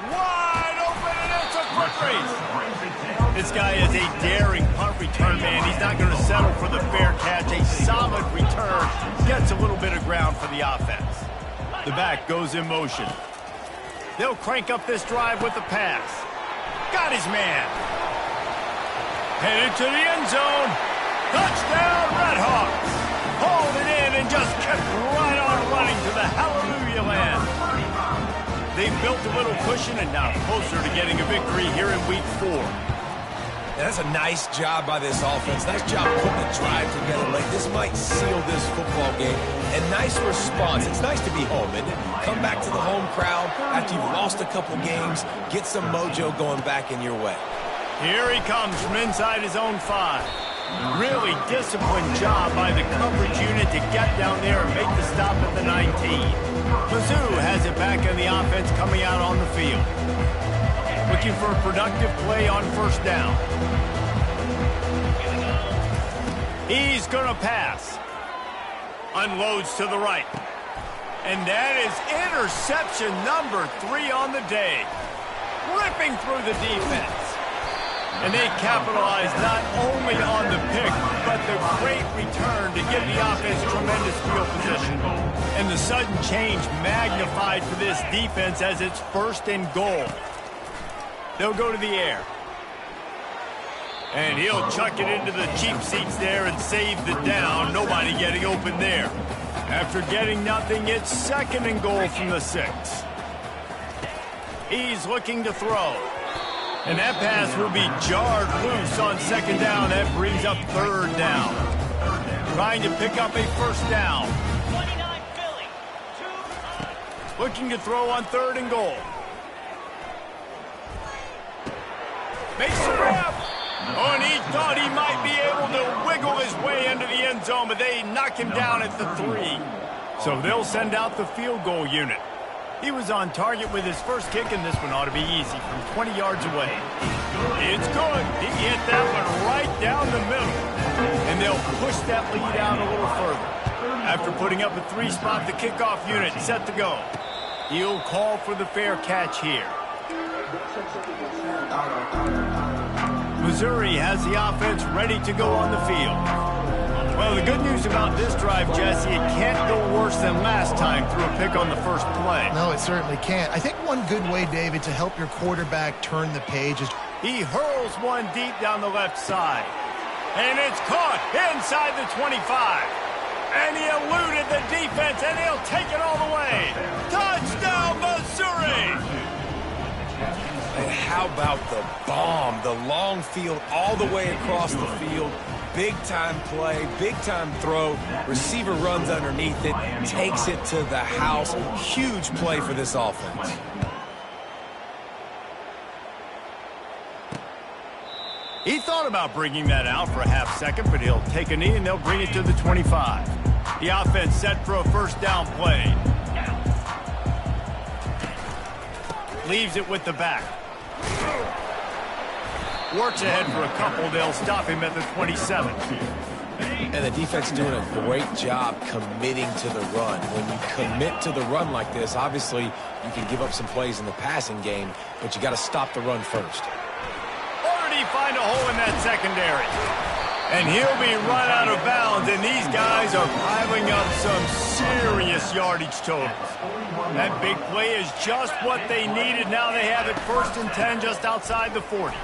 Wide open, and it's a foot race. This guy is a daring punt return man. He's not going to settle for the fair catch. A solid return. Gets a little bit of ground for the offense. The back goes in motion. They'll crank up this drive with the pass. Got his man. Headed to the end zone. Touchdown, Redhawks. Hauled it in and just kept right on running they've built a little cushion and now closer to getting a victory here in Week 4. That's a nice job by this offense. Nice job putting the drive together late. This might seal this football game. And nice response. It's nice to be home, isn't it? Come back to the home crowd after you've lost a couple games. Get some mojo going back in your way. Here he comes from inside his own 5. Really disciplined job by the coverage unit to get down there and make the stop at the 19. Mizzou has it back in the offense coming out on the field. Looking for a productive play on first down. He's going to pass. Unloads to the right. And that is interception number 3 on the day. Ripping through the defense. And they capitalize not only on the pick, but the great return to give the offense tremendous field position. And the sudden change magnified for this defense as it's 1st and goal. They'll go to the air. And he'll chuck it into the cheap seats there and save the down. Nobody getting open there. After getting nothing, it's 2nd and goal from the 6. He's looking to throw. And that pass will be jarred loose on 2nd down. That brings up 3rd down. Trying to pick up a 1st down. Looking to throw on 3rd and goal. Makes a grab. Oh, and he thought he might be able to wiggle his way into the end zone, but they knock him down at the 3. So they'll send out the field goal unit. He was on target with his first kick, and this one ought to be easy from 20 yards away. It's good. He hit that one right down the middle. And they'll push that lead out a little further. After putting up a 3-spot, the kickoff unit set to go. He'll call for the fair catch here. Missouri has the offense ready to go on the field. Well, the good news about this drive, Jesse, it can't go worse than last time through a pick on the first play. No, it certainly can't. I think one good way, David, to help your quarterback turn the page is... He hurls one deep down the left side. And it's caught inside the 25. And he eluded the defense, and he'll take it all the way. Touchdown, Missouri! And how about the bomb, the long field all the way across the field. Big-time play, big-time throw. Receiver runs underneath it, takes it to the house. Huge play for this offense. He thought about bringing that out for a half second, but he'll take a knee and they'll bring it to the 25. The offense set for a 1st down play. Leaves it with the back. Works ahead for a couple. They'll stop him at the 27. And the defense doing a great job committing to the run. When you commit to the run like this, obviously you can give up some plays in the passing game, but you got to stop the run first. Already find a hole in that secondary. And he'll be run out of bounds, and these guys are piling up some serious yardage totals. That big play is just what they needed. Now they have it 1st and 10 just outside the 40.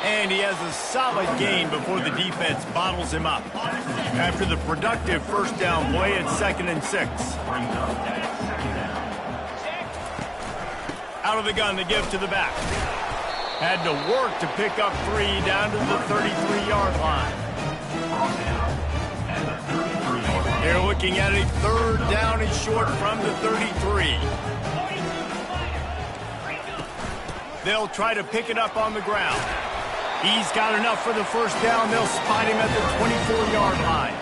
And he has a solid gain before the defense bottles him up. After the productive 1st down play, it's 2nd and 6. Out of the gun, the give to the back. Had to work to pick up 3 down to the 33-yard line. They're looking at a 3rd down and short from the 33. They'll try to pick it up on the ground. He's got enough for the 1st down. They'll spot him at the 24-yard line.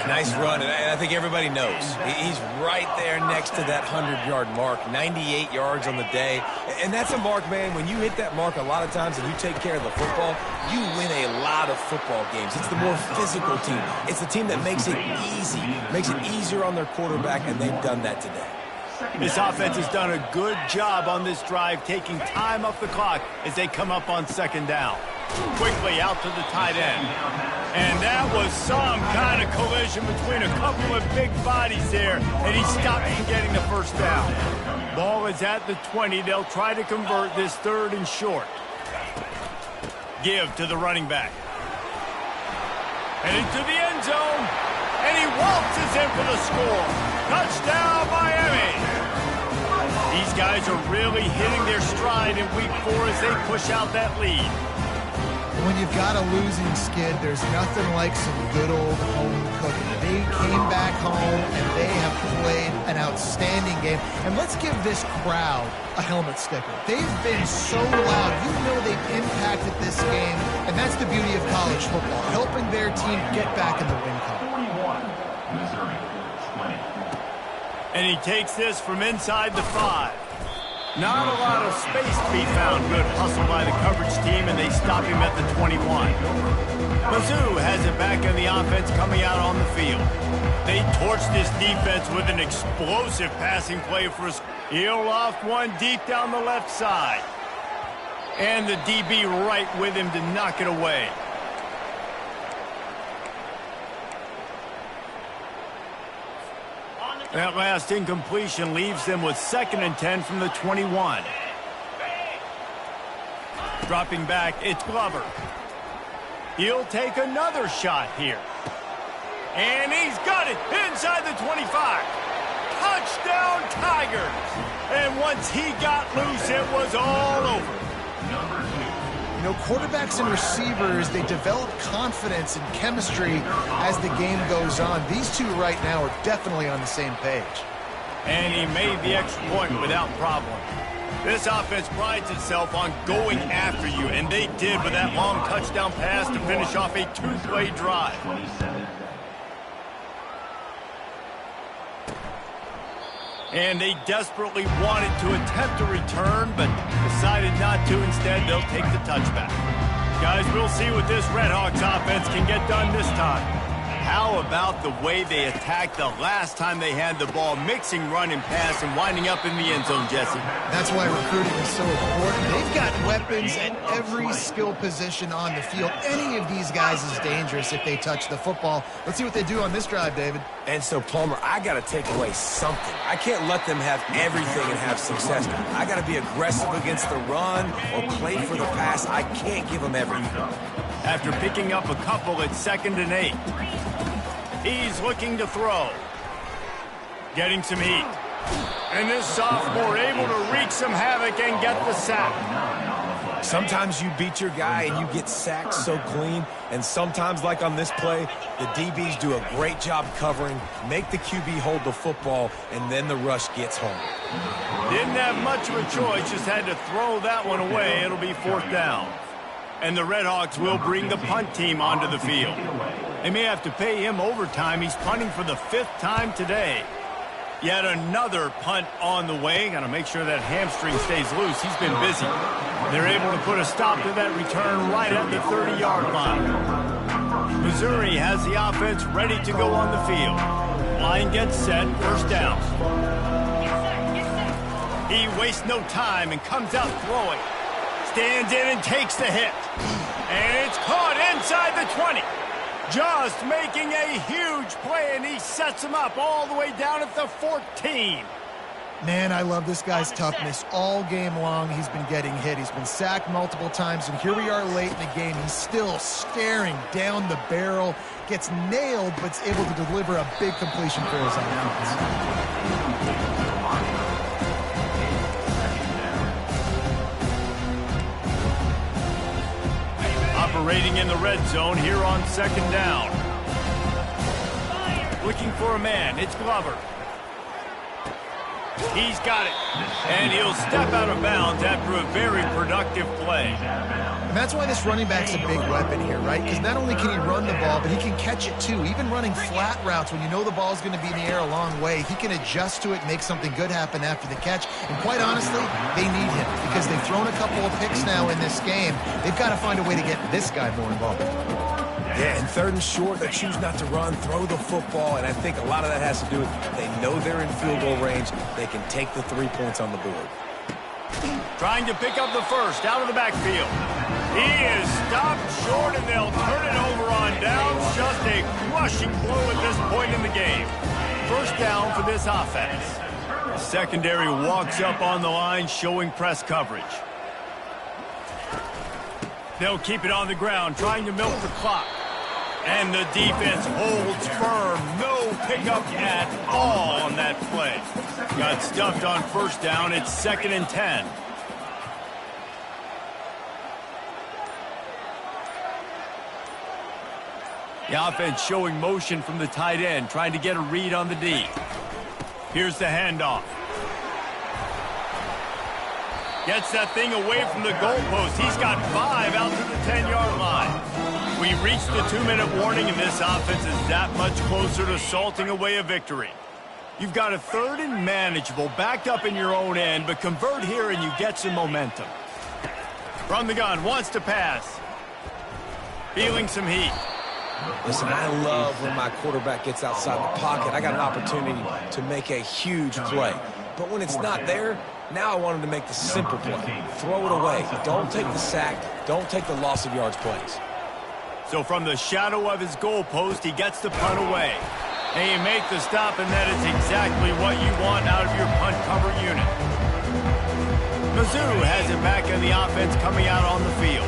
Nice run, and I think everybody knows. He's right there next to that 100-yard mark, 98 yards on the day. And that's a mark, man, when you hit that mark a lot of times and you take care of the football, you win a lot of football games. It's the more physical team. It's the team that makes it easy, makes it easier on their quarterback, and they've done that today. This offense has done a good job on this drive, taking time off the clock as they come up on 2nd down. Quickly out to the tight end. And that was some kind of collision between a couple of big bodies there, and he stopped from getting the 1st down. Ball is at the 20. They'll try to convert this 3rd and short. Give to the running back. And into the end zone. And he waltzes in for the score. Touchdown, Miami. These guys are really hitting their stride in week 4 as they push out that lead. When you've got a losing skid, there's nothing like some good old home cooking. They came back home, and they have played an outstanding game. And let's give this crowd a helmet sticker. They've been so loud. You know they've impacted this game, and that's the beauty of college football, helping their team get back in the win column. 41, Missouri 20. And he takes this from inside the 5. Not a lot of space to be found. Good hustle by the coverage team, and they stop him at the 21. Mizzou has it back on the offense coming out on the field. They torch this defense with an explosive passing play for us. He'll loft one deep down the left side. And the DB right with him to knock it away. That last incompletion leaves them with 2nd and 10 from the 21. Dropping back, it's Glover. He'll take another shot here. And he's got it inside the 25. Touchdown Tigers! And once he got loose, it was all over. You know, quarterbacks and receivers, they develop confidence and chemistry as the game goes on. These two right now are definitely on the same page. And he made the extra point without problem. This offense prides itself on going after you, and they did with that long touchdown pass to finish off a 2-play drive. 27. And they desperately wanted to attempt a return, but decided not to. Instead, they'll take the touchback. Guys, we'll see what this Redhawks offense can get done this time. How about the way they attacked the last time they had the ball, mixing run and pass and winding up in the end zone, Jesse? That's why recruiting is so important. They've got weapons at every skill position on the field. Any of these guys is dangerous if they touch the football. Let's see what they do on this drive, David. And so, Palmer, I got to take away something. I can't let them have everything and have success. I got to be aggressive against the run or play for the pass. I can't give them everything. After picking up a couple, it's 2nd and 8. He's looking to throw. Getting some heat. And this sophomore able to wreak some havoc and get the sack. Sometimes you beat your guy and you get sacked so clean, and sometimes, like on this play, the DBs do a great job covering, make the QB hold the football, and then the rush gets home. Didn't have much of a choice, just had to throw that one away. It'll be 4th down. And the Redhawks will bring the punt team onto the field. They may have to pay him overtime. He's punting for the 5th time today. Yet another punt on the way. Got to make sure that hamstring stays loose. He's been busy. They're able to put a stop to that return right at the 30-yard line. Missouri has the offense ready to go on the field. Line gets set, 1st down. He wastes no time and comes out throwing. Stands in and takes the hit. And it's caught inside the 20. Just making a huge play, and he sets him up all the way down at the 14. Man, I love this guy's toughness. All game long, he's been getting hit. He's been sacked multiple times, and here we are late in the game. He's still staring down the barrel, gets nailed, but is able to deliver a big completion for his offense. Operating in the red zone here on 2nd down. Looking for a man. It's Glover. He's got it. And he'll step out of bounds after a very productive play. And that's why this running back's a big weapon here, right? Because not only can he run the ball, but he can catch it too. Even running flat routes when you know the ball's going to be in the air a long way, he can adjust to it and make something good happen after the catch. And quite honestly, they need him because they've thrown a couple of picks now in this game. They've got to find a way to get this guy more involved. Yeah, and 3rd and short, they choose not to run, throw the football, and I think a lot of that has to do with they know they're in field goal range. They can take the 3 points on the board. Trying to pick up the 1st out of the backfield. He is stopped short, and they'll turn it over on downs. Just a crushing blow at this point in the game. 1st down for this offense. The secondary walks up on the line, showing press coverage. They'll keep it on the ground, trying to milk the clock. And the defense holds firm. No pick up at all on that play. Got stuffed on first down. It's 2nd and 10. The offense showing motion from the tight end, trying to get a read on the D. Here's the handoff. Gets that thing away from the goalpost. He's got 5 out to the 10-yard line. We reached the 2-minute warning, and this offense is that much closer to salting away a victory. You've got a 3rd and manageable, backed up in your own end, but convert here and you get some momentum. From the gun, wants to pass. Feeling some heat. Listen, I love when my quarterback gets outside the pocket. I got an opportunity to make a huge play. But when it's not there, now I want him to make the simple play. Throw it away. Don't take the sack. Don't take the loss of yards plays. So from the shadow of his goalpost, he gets the punt away. And you make the stop, and that is exactly what you want out of your punt cover unit. Mizzou has it back in the offense coming out on the field.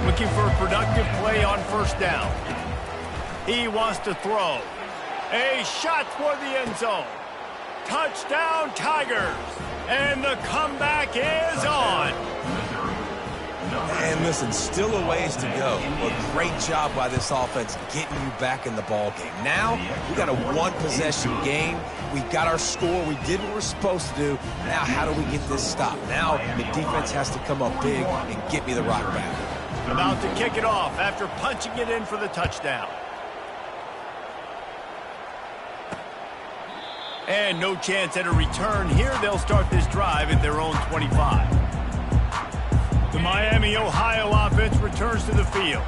Looking for a productive play on first down. He wants to throw. A shot toward the end zone. Touchdown, Tigers. And the comeback is on. And listen, still a ways to go. A great job by this offense getting you back in the ball game. Now, we got a one-possession game. We got our score. We did what we're supposed to do. Now, how do we get this stopped? Now, the defense has to come up big and get me the rock back. About to kick it off after punching it in for the touchdown. And no chance at a return here. They'll start this drive at their own 25. The Miami, Ohio offense returns to the field.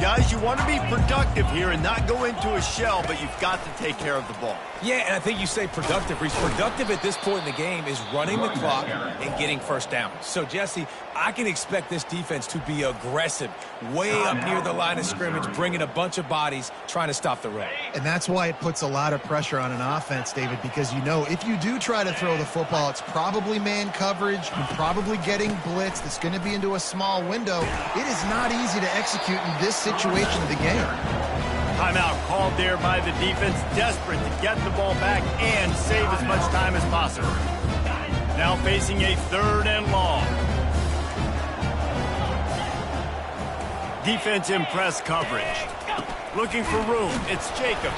Guys, you want to be productive here and not go into a shell, but you've got to take care of the ball. Yeah, and I think you say productive. Reece. Productive at this point in the game is running the clock and getting first down. So, Jesse, I can expect this defense to be aggressive, way up near the line of scrimmage, bringing a bunch of bodies, trying to stop the run. And that's why it puts a lot of pressure on an offense, David, because you know if you do try to throw the football, it's probably man coverage, you're probably getting blitzed, it's going to be into a small window. It is not easy to execute in this situation of the game. Timeout called there by the defense, desperate to get the ball back and save as much time as possible. Now facing a 3rd and long. Defense in press coverage. Looking for room. It's Jacobs.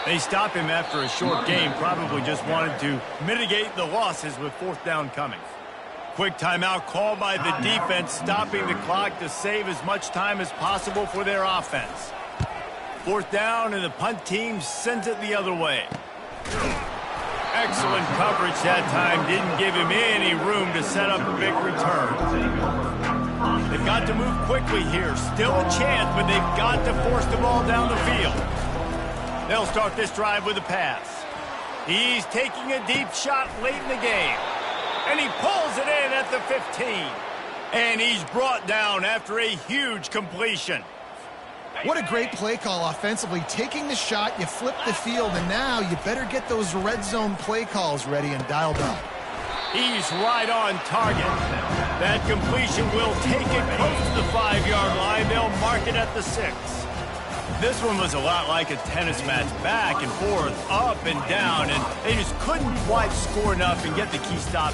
They stop him after a short game. Probably just wanted to mitigate the losses with 4th down coming. Quick timeout called by the defense, stopping the clock to save as much time as possible for their offense. 4th down, and the punt team sends it the other way. Excellent coverage that time. Didn't give him any room to set up a big return. They've got to move quickly here. Still a chance, but they've got to force the ball down the field. They'll start this drive with a pass. He's taking a deep shot late in the game. And he pulls it in at the 15. And he's brought down after a huge completion. What a great play call offensively. Taking the shot, you flip the field, and now you better get those red zone play calls ready and dialed up. He's right on target. That completion will take it close to the 5-yard line. They'll mark it at the 6. This one was a lot like a tennis match, back and forth, up and down, and they just couldn't quite score enough and get the key stop.